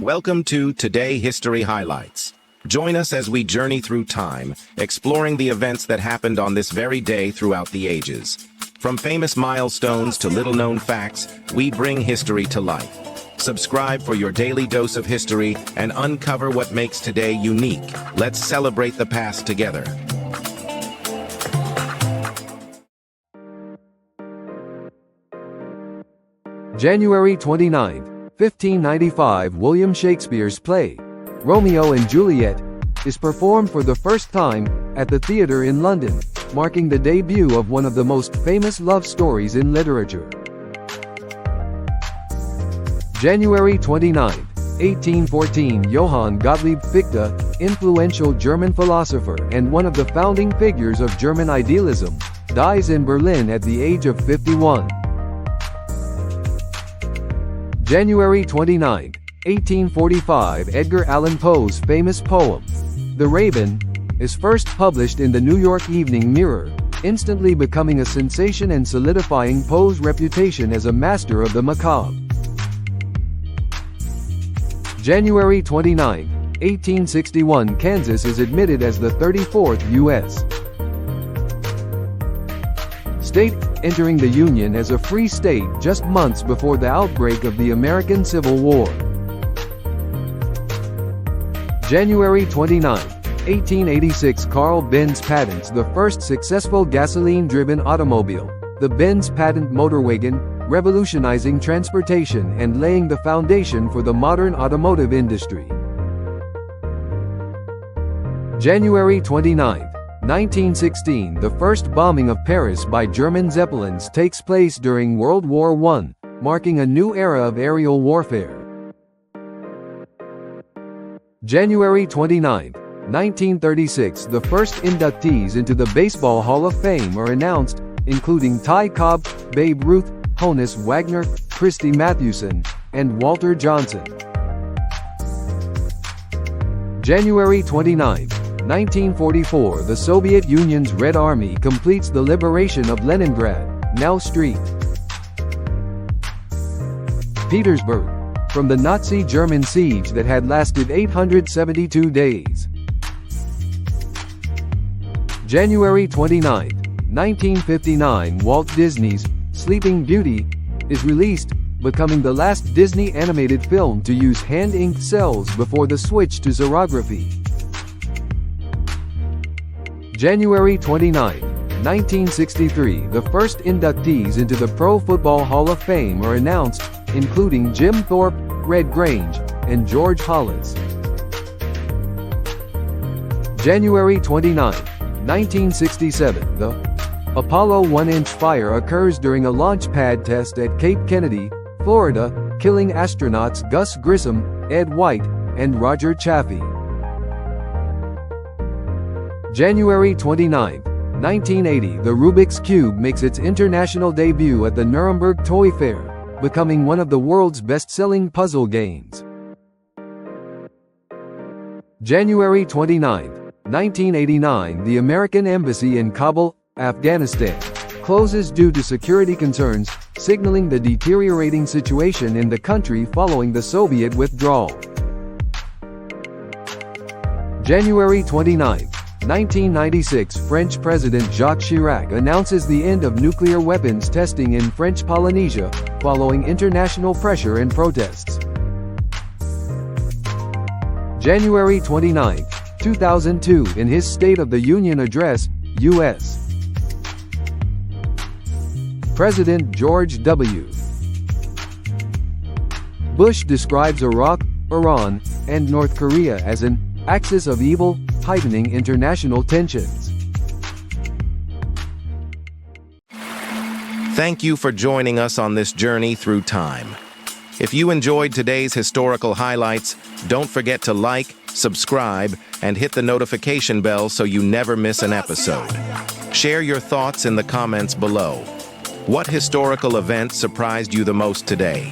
Welcome to Today History Highlights. Join us as we journey through time, exploring the events that happened on this very day throughout the ages. From famous milestones to little-known facts, we bring history to life. Subscribe for your daily dose of history and uncover what makes today unique. Let's celebrate the past together. January 29, 1595, William Shakespeare's play, Romeo and Juliet, is performed for the first time at the theatre in London, marking the debut of one of the most famous love stories in literature. January 29, 1814, Johann Gottlieb Fichte, influential German philosopher and one of the founding figures of German idealism, dies in Berlin at the age of 51. January 29, 1845, Edgar Allan Poe's famous poem, The Raven, is first published in the New York Evening Mirror, instantly becoming a sensation and solidifying Poe's reputation as a master of the macabre. January 29, 1861, Kansas is admitted as the 34th U.S. state, entering the Union as a free state just months before the outbreak of the American Civil War. January 29, 1886, Karl Benz patents the first successful gasoline-driven automobile, the Benz patent motorwagen, revolutionizing transportation and laying the foundation for the modern automotive industry. January 29, 1916, the first bombing of Paris by German Zeppelins takes place during World War I, marking a new era of aerial warfare. January 29, 1936, the first inductees into the Baseball Hall of Fame are announced, including Ty Cobb, Babe Ruth, Honus Wagner, Christy Mathewson, and Walter Johnson. January 29, 1944, the Soviet Union's Red Army completes the liberation of Leningrad, now St. Petersburg, from the Nazi German siege that had lasted 872 days. January 29, 1959, Walt Disney's Sleeping Beauty is released, becoming the last Disney animated film to use hand-inked cells before the switch to xerography. January 29, 1963, the first inductees into the Pro Football Hall of Fame are announced, including Jim Thorpe, Red Grange, and George Hollis. January 29, 1967, the Apollo 1-inch fire occurs during a launch pad test at Cape Kennedy, Florida, killing astronauts Gus Grissom, Ed White, and Roger Chaffee. January 29, 1980, the Rubik's Cube makes its international debut at the Nuremberg Toy Fair, becoming one of the world's best-selling puzzle games. January 29, 1989, the American Embassy in Kabul, Afghanistan, closes due to security concerns, signaling the deteriorating situation in the country following the Soviet withdrawal. January 29, 1996, French President Jacques Chirac announces the end of nuclear weapons testing in French Polynesia, following international pressure and protests. January 29, 2002, in his State of the Union address, U.S. President George W. Bush describes Iraq, Iran, and North Korea as an axis of evil, heightening international tensions. Thank you for joining us on this journey through time. If you enjoyed today's historical highlights, don't forget to like, subscribe, and hit the notification bell so you never miss an episode. Share your thoughts in the comments below. What historical event surprised you the most today?